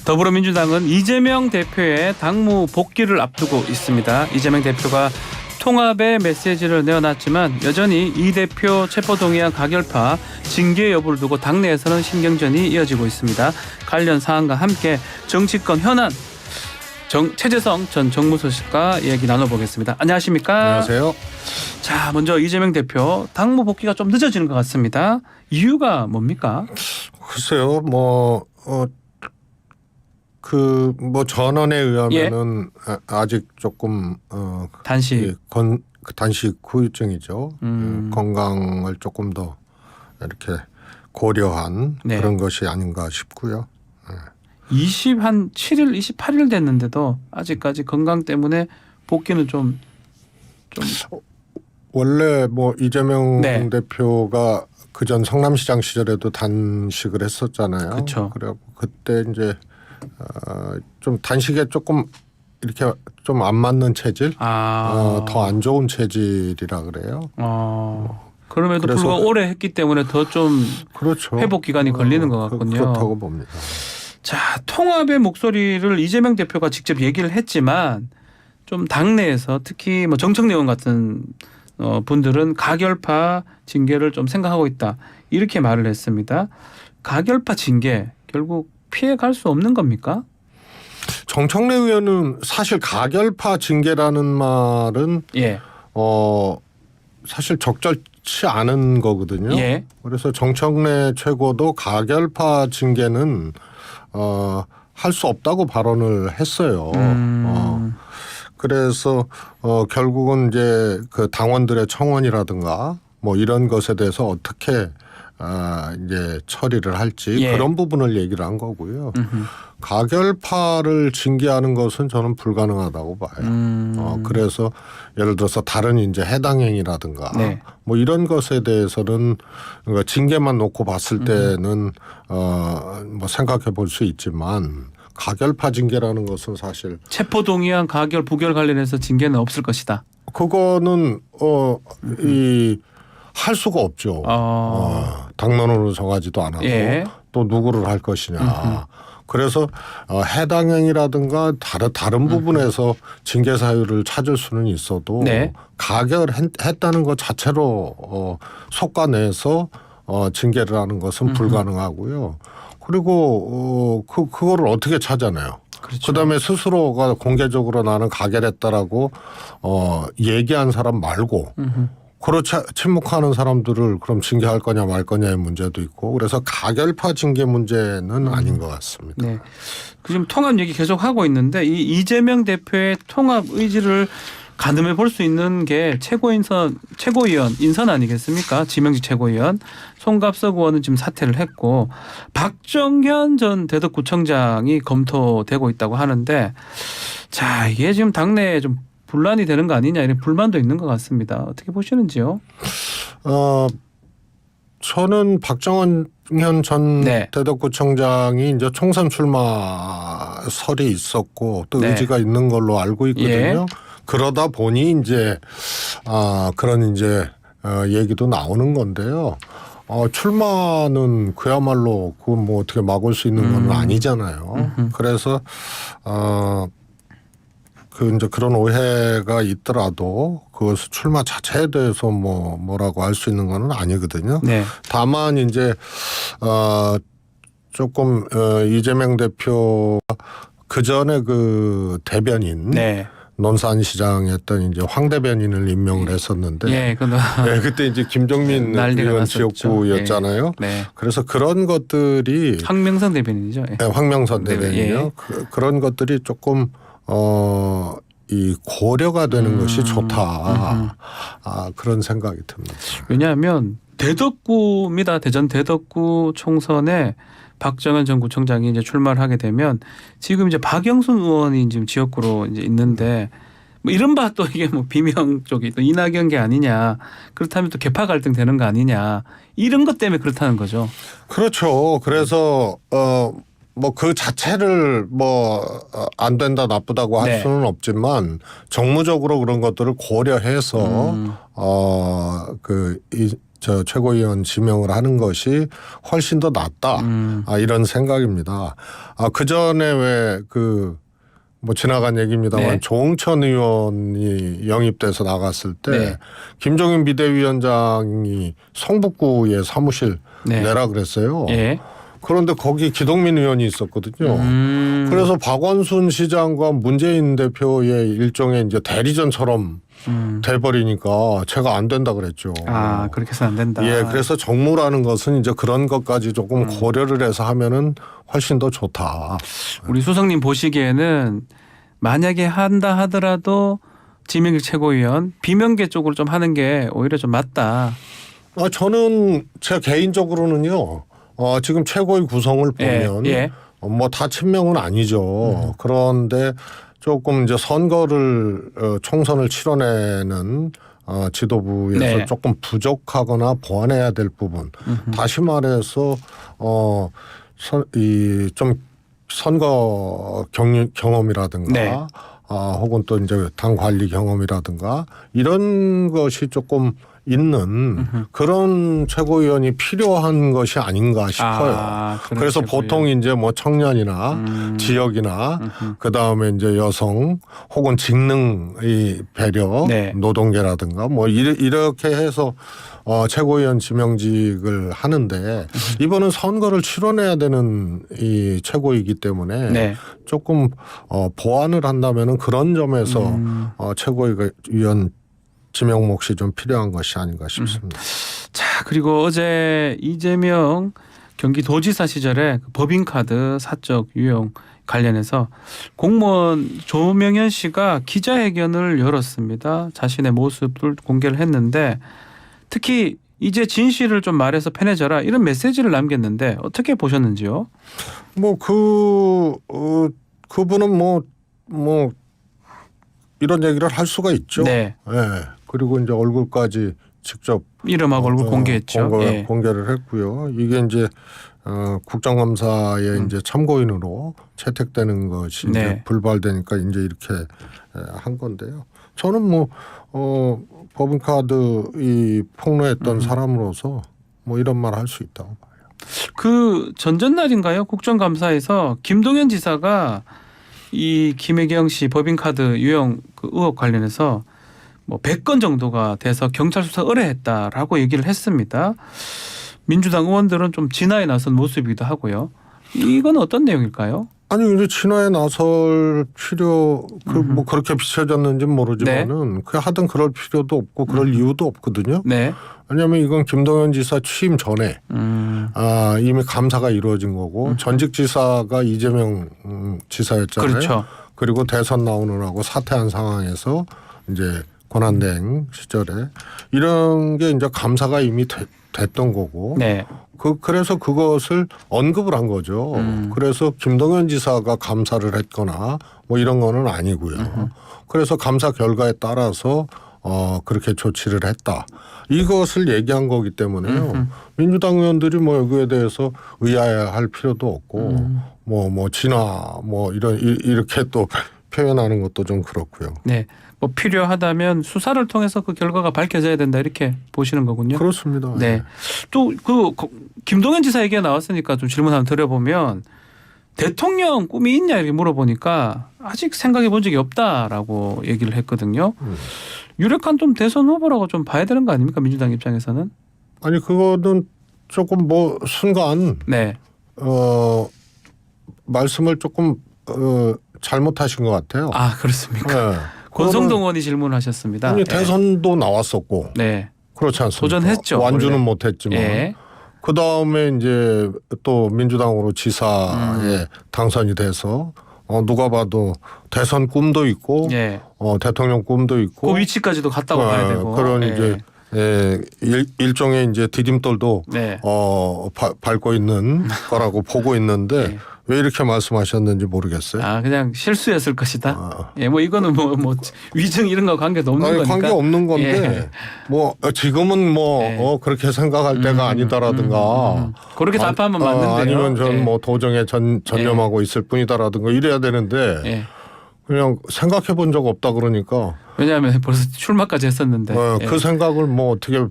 더불어민주당은 이재명 대표의 당무 복귀를 앞두고 있습니다. 이재명 대표가 통합의 메시지를 내어놨지만 여전히 이 대표 체포동의안 가결파 징계 여부를 두고 당내에서는 신경전이 이어지고 있습니다. 관련 사안과 함께 정치권 현안 최재성 전 정무수석과 얘기 나눠보겠습니다. 안녕하십니까? 안녕하세요. 자, 먼저 이재명 대표 당무 복귀가 좀 늦어지는 것 같습니다. 이유가 뭡니까? 글쎄요, 전언에 의하면은 아직 조금 단식 단식 후유증이죠. 건강을 조금 더 이렇게 고려한 그런 것이 아닌가 싶고요. 7일, 28일 됐는데도 아직까지 건강 때문에 복귀는 좀 원래 이재명 대표가 그전 성남시장 시절에도 단식을 했었잖아요. 그렇죠. 그래갖고 그때 이제 좀 단식에 조금 이렇게 좀 안 맞는 체질, 더 안 좋은 체질이라 그래요. 그럼에도 불구하고 오래 했기 때문에 더 좀 그렇죠. 회복 기간이 걸리는 것 같군요. 그렇다고 봅니다. 자, 통합의 목소리를 이재명 대표가 직접 얘기를 했지만 좀 당내에서 특히 정청래 의원 같은 분들은 가결파 징계를 좀 생각하고 있다. 이렇게 말을 했습니다. 가결파 징계 결국 피해 갈 수 없는 겁니까? 정청래 의원은 사실 가결파 징계라는 말은 사실 적절치 않은 거거든요. 그래서 정청래 최고도 가결파 징계는 할 수 없다고 발언을 했어요. 그래서 결국은 이제 그 당원들의 청원이라든가 이런 것에 대해서 어떻게 이제 처리를 할지 그런 부분을 얘기를 한 거고요. 가결파를 징계하는 것은 저는 불가능하다고 봐요. 그래서 예를 들어서 다른 이제 해당 행위라든가 이런 것에 대해서는 그러니까 징계만 놓고 봤을 때는 생각해 볼 수 있지만 가결파 징계라는 것은 사실 체포동의안 가결 부결 관련해서 징계는 없을 것이다. 그거는 할 수가 없죠. 당론으로 정하지도 않아도 또 누구를 할 것이냐. 그래서 해당 행위라든가 다른 부분에서 징계 사유를 찾을 수는 있어도 가결했다는 것 자체로 속과내서 징계를 하는 것은 불가능하고요. 그리고 그거를 어떻게 찾아내요? 그렇죠. 그다음에 스스로가 공개적으로 나는 가결했다라고 얘기한 사람 말고 그렇지 침묵하는 사람들을 그럼 징계할 거냐 말 거냐의 문제도 있고 그래서 가결파 징계 문제는 아닌 것 같습니다. 네. 지금 통합 얘기 계속 하고 있는데 이 이재명 대표의 통합 의지를 가늠해 볼 수 있는 게 최고위원 인선 아니겠습니까? 지명직 최고위원 송갑석 의원은 지금 사퇴를 했고 박정현 전 대덕구청장이 검토되고 있다고 하는데 자 이게 지금 당내에 좀 분란이 되는 거 아니냐 이런 불만도 있는 것 같습니다. 어떻게 보시는지요? 저는 박정현 전 대덕구청장이 이제 총선 출마설이 있었고 또 의지가 있는 걸로 알고 있거든요. 그러다 보니 이제 그런 이제 얘기도 나오는 건데요. 출마는 그야말로 그건 어떻게 막을 수 있는 건 아니잖아요. 그래서 이제 그런 오해가 있더라도 그것을 출마 자체에 대해서 뭐라고 할 수 있는 건 아니거든요. 다만 이제 조금 이재명 대표 그 전에 그 대변인 논산시장했던 이제 황 대변인을 임명을 했었는데 그때 이제 김종민 의원 지역구였잖아요. 그래서 그런 것들이 황명선 대변인이죠. 황명선 대변인이요. 그런 것들이 조금 이 고려가 되는 것이 좋다. 그런 생각이 듭니다. 왜냐하면 대덕구입니다. 대전 대덕구 총선에 박정현 전 구청장이 이제 출마를 하게 되면 지금 이제 박영순 의원이 지금 지역구로 이제 있는데 이른바 또 이게 비명 쪽이 또 이낙연계 아니냐 그렇다면 또 계파 갈등 되는 거 아니냐 이런 것 때문에 그렇다는 거죠. 그렇죠. 그래서 그 자체를 안 된다 나쁘다고 할 수는 없지만 정무적으로 그런 것들을 고려해서 저 최고위원 지명을 하는 것이 훨씬 더 낫다. 이런 생각입니다. 그 전에 왜 뭐 지나간 얘기입니다만 네. 조응천 의원이 영입돼서 나갔을 때 네. 김종인 비대위원장이 성북구에 사무실 네. 내라 그랬어요. 예. 그런데 거기 기동민 의원이 있었거든요. 그래서 박원순 시장과 문재인 대표의 일종의 이제 대리전처럼 돼버리니까 제가 안 된다 그랬죠. 그렇게 해서 안 된다. 예, 그래서 정무라는 것은 이제 그런 것까지 조금 고려를 해서 하면은 훨씬 더 좋다. 우리 수석님 보시기에는 만약에 한다 하더라도 지명직 최고위원 비명계 쪽으로 좀 하는 게 오히려 좀 맞다. 저는 제 개인적으로는요. 지금 최고위 구성을 보면 뭐 다 친명은 아니죠. 그런데 조금 이제 선거를 총선을 치러내는 지도부에서 네. 조금 부족하거나 보완해야 될 부분. 다시 말해서 이 좀 선거 경험이라든가 네. 혹은 또 이제 당 관리 경험이라든가 이런 것이 조금 있는 그런 최고위원이 필요한 것이 아닌가 싶어요. 그래서 보통 이제 뭐 청년이나 지역이나 그 다음에 이제 여성 혹은 직능의 배려, 네. 노동계라든가 뭐 이렇게 해서 최고위원 지명직을 하는데 이번은 선거를 치러내야 되는 이 최고이기 때문에 네. 조금 보완을 한다면은 그런 점에서 최고위원 지명 몫이 좀 필요한 것이 아닌가 싶습니다. 자, 그리고 어제 이재명 경기도지사 시절에 그 법인카드 사적 유용 관련해서 공무원 조명현 씨가 기자회견을 열었습니다. 자신의 모습을 공개를 했는데 특히 이제 진실을 좀 말해서 편해져라 이런 메시지를 남겼는데 어떻게 보셨는지요? 뭐 그분은 뭐 이런 얘기를 할 수가 있죠. 네. 예. 그리고 이제 얼굴까지 직접 이름하고 얼굴 공개했죠. 공개를 했고요. 이게 이제 국정감사에 이제 참고인으로 채택되는 것이 네. 이제 불발되니까 이제 이렇게 한 건데요. 저는 뭐 법인카드 이 폭로했던 사람으로서 뭐 이런 말 할 수 있다고 봐요. 그 전전날인가요? 국정감사에서 김동연 지사가 이 김혜경 씨 법인카드 유용 그 의혹 관련해서 뭐 100건 정도가 돼서 경찰 수사 의뢰했다라고 얘기를 했습니다. 민주당 의원들은 좀 진화에 나선 모습이기도 하고요. 이건 어떤 내용일까요? 아니 근데 진화에 나설 필요 뭐 그렇게 비춰졌는지는 모르지만은 그 하든 그럴 필요도 없고 그럴 이유도 없거든요. 네. 왜냐하면 이건 김동연 지사 취임 전에 이미 감사가 이루어진 거고 전직 지사가 이재명 지사였잖아요. 그렇죠. 그리고 대선 나오느라고 사퇴한 상황에서 이제 권한대행 시절에 이런 게 이제 감사가 이미 됐던 거고. 네. 그래서 그것을 언급을 한 거죠. 그래서 김동연 지사가 감사를 했거나 뭐 이런 거는 아니고요. 그래서 감사 결과에 따라서 그렇게 조치를 했다. 이것을 얘기한 거기 때문에요. 민주당 의원들이 뭐 여기에 대해서 의아해할 필요도 없고 뭐 진화 뭐 이렇게 또 표현하는 것도 좀 그렇고요. 네. 뭐 필요하다면 수사를 통해서 그 결과가 밝혀져야 된다 이렇게 보시는 거군요. 그렇습니다. 네. 또 그 김동연 지사 얘기가 나왔으니까 좀 질문 한번 드려보면 대통령 꿈이 있냐 이렇게 물어보니까 아직 생각해 본 적이 없다라고 얘기를 했거든요. 유력한 좀 대선 후보라고 좀 봐야 되는 거 아닙니까 민주당 입장에서는? 아니 그거는 조금 뭐 순간 네. 말씀을 조금 잘못하신 것 같아요. 아 그렇습니까? 네. 권성동 의원이 질문하셨습니다. 아니 대선도 나왔었고 네. 그렇지 않습니까? 도전했죠. 완주는 원래. 못했지만 예. 그 다음에 이제 또 민주당으로 지사에 당선이 돼서 누가 봐도 대선 꿈도 있고 예. 대통령 꿈도 있고 그 위치까지도 갔다고 봐야 되고 그런 예. 이제 일종의 이제 디딤돌도 네. 밟고 있는 거라고 보고 있는데 네. 왜 이렇게 말씀하셨는지 모르겠어요. 아 그냥 실수였을 것이다. 예, 뭐 이거는 뭐 위증 이런 거 관계도 없는 거니까. 관계 없는 건데 예. 뭐 지금은 뭐 예. 그렇게 생각할 때가 아니다라든가 그렇게 답하면 맞는데요. 아니면 전 예. 뭐 도정에 전념하고 있을 뿐이다라든가 이래야 되는데 예. 그냥 생각해 본 적 없다 그러니까. 왜냐하면 벌써 출마까지 했었는데. 예. 그 생각을 뭐 어떻게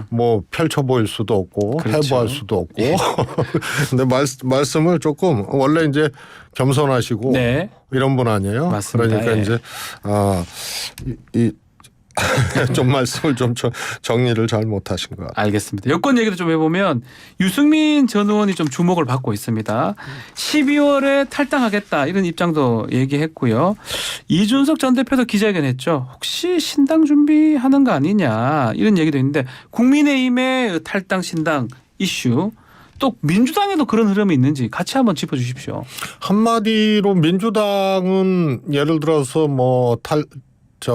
뭐 펼쳐 보일 수도 없고 그렇죠. 해부할 수도 없고. 근데 말씀을 조금 원래 이제 겸손하시고 네. 이런 분 아니에요? 맞습니다. 그러니까 예. 이제 좀 말씀을 좀 정리를 잘 못하신 것 같아요. 알겠습니다. 여권 얘기도 좀 해보면 유승민 전 의원이 좀 주목을 받고 있습니다. 12월에 탈당하겠다 이런 입장도 얘기했고요. 이준석 전 대표도 기자회견했죠. 혹시 신당 준비하는 거 아니냐 이런 얘기도 있는데 국민의힘의 탈당 신당 이슈 또 민주당에도 그런 흐름이 있는지 같이 한번 짚어주십시오. 한마디로 민주당은 예를 들어서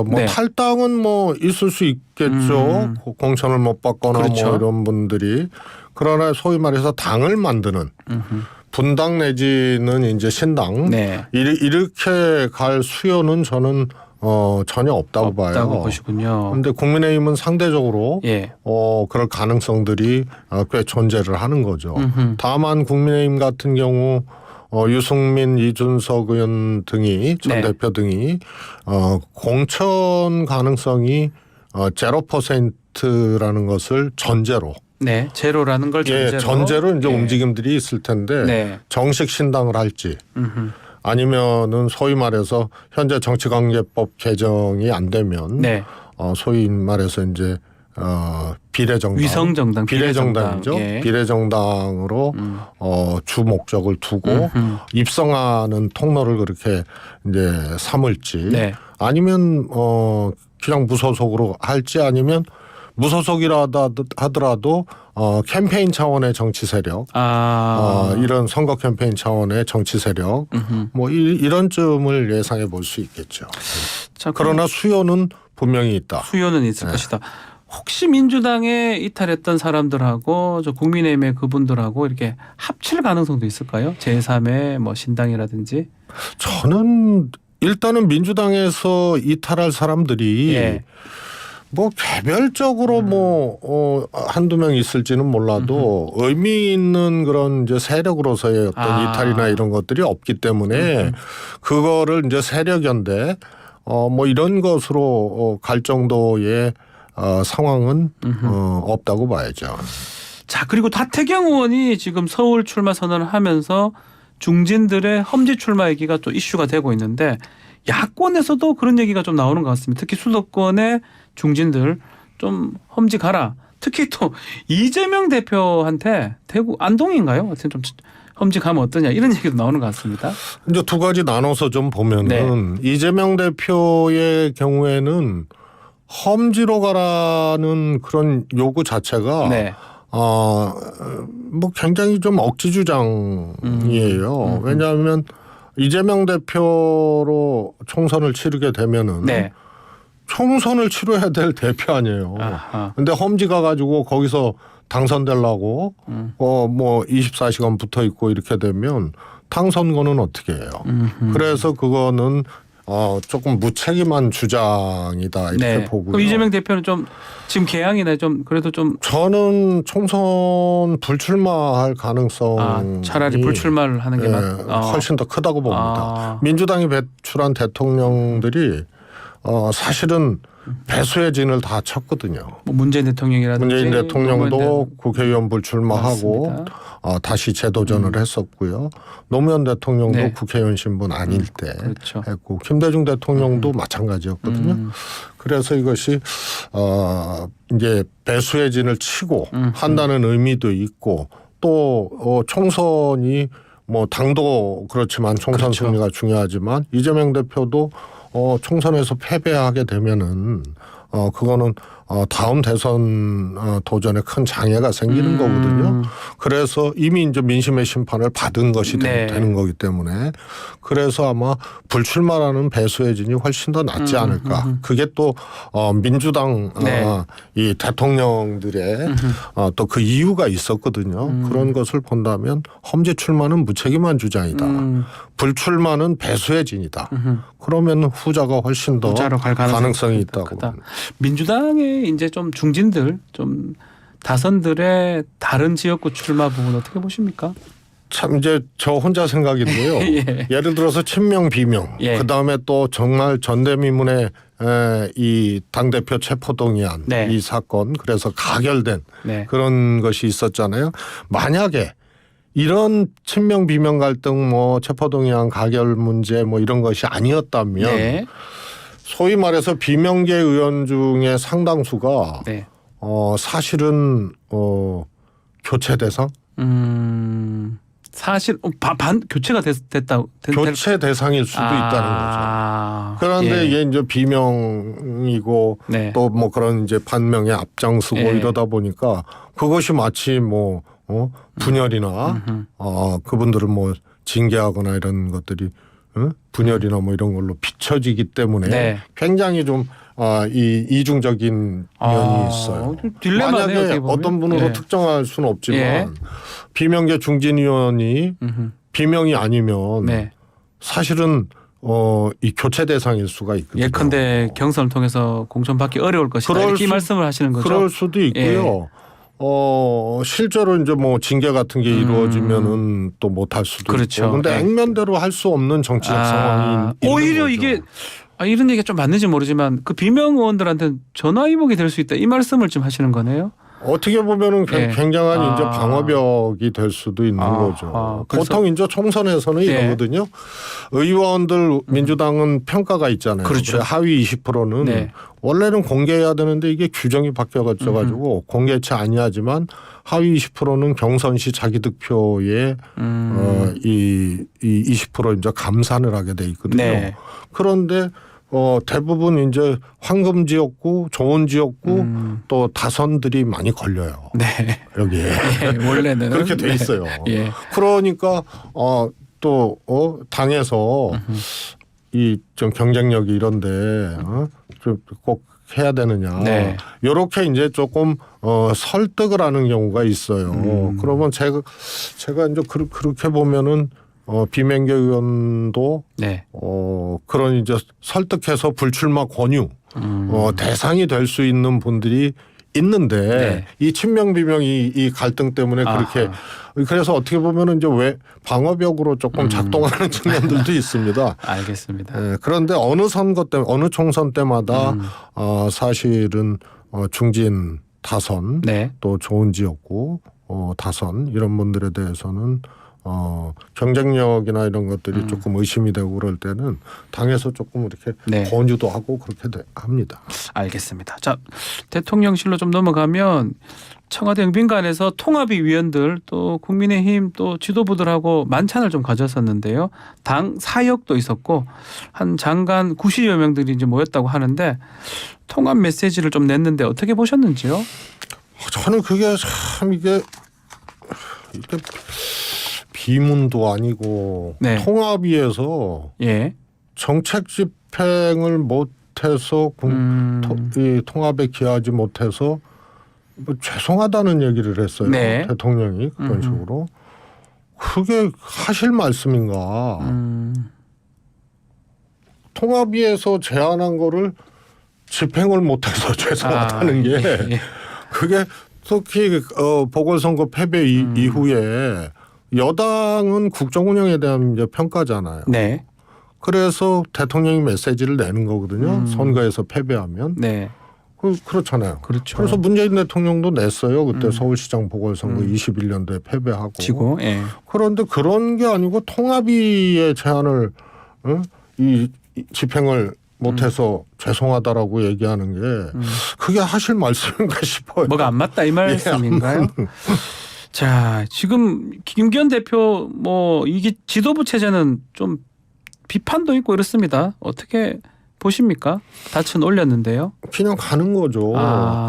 네. 탈당은 뭐 있을 수 있겠죠. 공천을 못 받거나 그렇죠. 뭐 이런 분들이. 그러나 소위 말해서 당을 만드는 분당 내지는 이제 신당 네. 이렇게 갈 수요는 저는 전혀 없다고 봐요. 보시군요. 그런데 국민의힘은 상대적으로 예. 그럴 가능성들이 꽤 존재를 하는 거죠. 다만 국민의힘 같은 경우 유승민, 이준석 의원 등이 전 네. 대표 등이 공천 가능성이 0%라는 것을 전제로 네. 제로라는 걸 전제로 이제 예. 움직임들이 있을 텐데 네. 정식 신당을 할지 아니면은 소위 말해서 현재 정치관계법 개정이 안 되면 네. 소위 말해서 이제 비례정당, 위성정당, 비례정당이죠. 예. 비례정당으로 주 목적을 두고 입성하는 통로를 그렇게 이제 삼을지, 네. 아니면 그냥 무소속으로 할지, 아니면 무소속이라 하더라도 캠페인 차원의 정치 세력, 이런 선거 캠페인 차원의 정치 세력, 뭐 이런 점을 예상해 볼 수 있겠죠. 자, 그러나 수요는 분명히 있다. 수요는 있을 것이다. 혹시 민주당에 이탈했던 사람들하고 저 국민의힘의 그분들하고 이렇게 합칠 가능성도 있을까요? 제3의 뭐 신당이라든지. 저는 일단은 민주당에서 이탈할 사람들이 예. 뭐 개별적으로 뭐 한두 명 있을지는 몰라도 의미 있는 그런 이제 세력으로서의 어떤 이탈이나 이런 것들이 없기 때문에 그거를 이제 세력연대 뭐 이런 것으로 갈 정도의 상황은 없다고 봐야죠. 자, 그리고 하태경 의원이 지금 서울 출마 선언을 하면서 중진들의 험지 출마 얘기가 또 이슈가 되고 있는데 야권에서도 그런 얘기가 좀 나오는 것 같습니다. 특히 수도권의 중진들 좀 험지 가라. 특히 또 이재명 대표한테 대구 안동인가요? 하여튼 좀 험지 가면 어떠냐 이런 얘기도 나오는 것 같습니다. 이제 두 가지 나눠서 좀 보면은 이재명 대표의 경우에는 험지로 가라는 그런 요구 자체가 뭐 굉장히 좀 억지 주장이에요. 왜냐하면 이재명 대표로 총선을 치르게 되면은 총선을 치러야 될 대표 아니에요. 근데 험지 가가지고 거기서 당선되려고 뭐 24시간 붙어 있고 이렇게 되면 당선거는 어떻게 해요? 그래서 그거는 조금 무책임한 주장이다 이렇게 보고요. 그럼 이재명 대표는 좀 지금 개항이나 좀 그래도 좀 저는 총선 불출마할 가능성이 차라리 불출마를 하는 게 훨씬 더 크다고 봅니다. 민주당이 배출한 대통령들이 사실은 배수의 진을 다 쳤거든요. 뭐 문재인 대통령이라든지 문재인 대통령도 국회의원 불출마하고 다시 재도전을 했었고요. 노무현 대통령도 국회의원 신분 아닐 때 했고 김대중 대통령도 마찬가지였거든요. 그래서 이것이 이제 배수의 진을 치고 한다는 의미도 있고 또 총선이 뭐 당도 그렇지만 총선 승리가 중요하지만 이재명 대표도 총선에서 패배하게 되면은 그거는 다음 대선 도전에 큰 장애가 생기는 거거든요. 그래서 이미 이제 민심의 심판을 받은 것이 되는 거기 때문에 그래서 아마 불출마라는 배수의 진이 훨씬 더 낫지 않을까. 그게 또 민주당 이 대통령들의 또 그 이유가 있었거든요. 그런 것을 본다면 험지 출마는 무책임한 주장이다. 불출마는 배수의 진이다. 그러면 후자가 훨씬 더 가능성이 있다고. 민주당의 이제 좀 중진들 좀 다선들의 다른 지역구 출마 부분 어떻게 보십니까? 참 이제 저 혼자 생각인데요. 예. 예를 들어서 친명 비명, 예. 그 다음에 또 정말 전대미문의 이 당대표 체포동의안 네. 이 사건 그래서 가결된 네. 그런 것이 있었잖아요. 만약에 이런 친명 비명 갈등 뭐 체포동의안 가결 문제 뭐 이런 것이 아니었다면 네. 소위 말해서 비명계 의원 중에 상당수가 네. 사실은 교체 대상 사실 반 교체가 됐다. 교체 대상일 수도 있다는 거죠. 그런데 이게 이제 비명이고 네. 또 뭐 그런 이제 반명에 앞장서고 예. 이러다 보니까 그것이 마치 뭐 분열이나 그분들을 뭐 징계하거나 이런 것들이 분열이나 뭐 이런 걸로 비춰지기 때문에 네. 굉장히 좀 이 이중적인 면이 있어요. 딜레마네요, 만약에 어떻게 보면. 어떤 분으로 예. 특정할 수는 없지만 예. 비명계 중진위원이 비명이 아니면 네. 사실은 이 교체 대상일 수가 있거든요. 예컨대 경선을 통해서 공천받기 어려울 것이다. 이렇게 말씀을 하시는 거죠. 그럴 수도 있고요. 실제로 이제 뭐 징계 같은 게 이루어지면은 또 못할 수도 그렇죠. 있고. 근데 예. 액면대로 할 수 없는 정치적 상황이 오히려 있는 거죠. 이게 이런 얘기가 좀 맞는지 모르지만 그 비명 의원들한테 전화위복이 될 수 있다. 이 말씀을 좀 하시는 거네요. 어떻게 보면은 예. 굉장한 이제 방어벽이 될 수도 있는 거죠. 보통 이제 총선에서는 예. 이러거든요. 의원들 민주당은 평가가 있잖아요. 그렇죠. 하위 20%는 네. 원래는 공개해야 되는데 이게 규정이 바뀌어가지고 공개치 아니하지만 하위 20%는 경선 시 자기 득표에 이 20% 이제 감산을 하게 돼 있거든요. 네. 그런데 대부분 이제 황금 지역구, 좋은 지역구 또 다선들이 많이 걸려요. 네. 여기에 예, 원래는 그렇게 돼 있어요. 예. 그러니까 또 당에서 이 좀 경쟁력이 이런데 좀 꼭 해야 되느냐. 네. 이렇게 이제 조금 설득을 하는 경우가 있어요. 그러면 제가 이제 그렇게 보면은 비명계 의원도 네. 그런 이제 설득해서 불출마 권유 대상이 될 수 있는 분들이 있는데 네. 이 친명 비명 이 갈등 때문에 그렇게 그래서 어떻게 보면은 이제 왜 방어벽으로 조금 작동하는 측면들도 있습니다. 알겠습니다. 그런데 어느 선거 때 어느 총선 때마다 사실은 중진 다선 네. 또 좋은 지역구 다선 이런 분들에 대해서는 경쟁력이나 이런 것들이 조금 의심이 되고 그럴 때는 당에서 조금 이렇게 네. 권유도 하고 그렇게 합니다. 알겠습니다. 자, 대통령실로 좀 넘어가면 청와대 영빈관에서 통합위 위원들 또 국민의힘 또 지도부들하고 만찬을 좀 가졌었는데요. 당 사역도 있었고 한 장관 90여 명들이 이제 모였다고 하는데 통합 메시지를 좀 냈는데 어떻게 보셨는지요? 저는 그게 참 이게 비문도 아니고 네. 통합위에서 예. 정책 집행을 못해서 이 통합에 기여하지 못해서 뭐 죄송하다는 얘기를 했어요. 네. 대통령이 그런 식으로. 그게 하실 말씀인가. 통합위에서 제안한 거를 집행을 못해서 죄송하다는 게 예. 그게 특히 보궐선거 패배 이후에 여당은 국정 운영에 대한 이제 평가잖아요. 네. 그래서 대통령이 메시지를 내는 거거든요. 선거에서 패배하면. 네. 그렇잖아요. 그렇죠. 그래서 문재인 대통령도 냈어요. 그때 서울시장 보궐선거 21년도에 패배하고. 지고. 예. 그런데 그런 게 아니고 통합위의 제안을 이 집행을 못해서 죄송하다라고 얘기하는 게 그게 하실 말씀인가 싶어요. 뭐가 안 맞다 이 말씀인가요? 자, 지금 김기현 대표 뭐 이게 지도부 체제는 좀 비판도 있고 이렇습니다. 어떻게 보십니까? 다층 올렸는데요. 그냥 가는 거죠.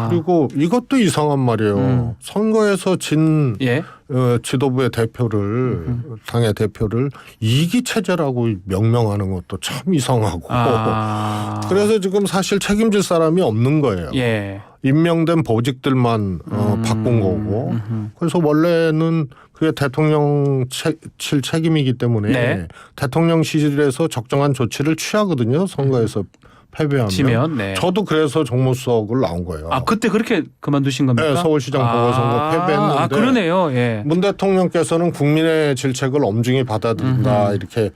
그리고 이것도 이상한 말이에요. 선거에서 진 예. 지도부의 대표를 당의 대표를 이기 체제라고 명명하는 것도 참 이상하고. 그래서 지금 사실 책임질 사람이 없는 거예요. 예. 임명된 보직들만 바꾼 거고. 그래서 원래는 그게 대통령실 책임이기 때문에 네. 대통령실에서 적정한 조치를 취하거든요. 선거에서 패배하면 지면, 네. 저도 그래서 정무수석을 나온 거예요. 아 그때 그렇게 그만두신 겁니까? 네, 서울시장 보궐선거 패배했는데. 아 그러네요. 예. 문 대통령께서는 국민의 질책을 엄중히 받아들인다 이렇게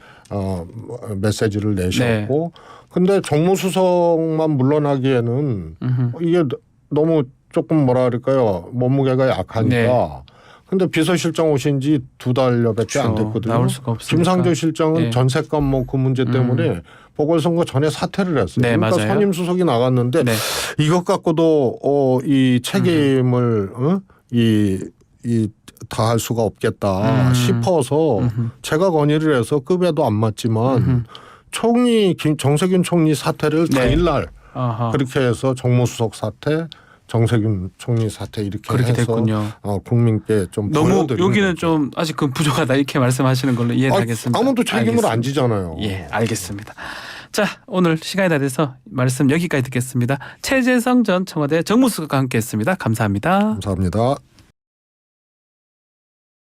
메시지를 내셨고, 근데 정무수석만 물러나기에는 이게 너무 조금 뭐라 그럴까요? 몸무게가 약하니까. 네. 근데 비서실장 오신 지 2달여밖에 안 됐거든요. 나올 수가 없으니까. 김상조 실장은 네. 전세값 뭐 그 문제 때문에 보궐선거 전에 사퇴를 했어요. 네, 그러니까 맞아요. 선임 수석이 나갔는데 네. 이것 갖고도 이 책임을 다할 수가 없겠다 싶어서 제가 건의를 해서 급여도 안 맞지만 총리 정세균 총리 사퇴를 네. 당일날 아하. 그렇게 해서 정무수석 사퇴, 정세균 총리 사퇴 이렇게 그렇게 해서 됐군요. 국민께 좀 너무 보여드리는 여기는 거죠. 좀 아직 그 부족하다 이렇게 말씀하시는 걸로 이해하겠습니다. 아무도 책임을 알겠습니다. 안 지잖아요. 예, 알겠습니다. 자, 오늘 시간이 다 돼서 말씀 여기까지 듣겠습니다. 최재성 전 청와대 정무수석과 함께했습니다. 감사합니다. 감사합니다.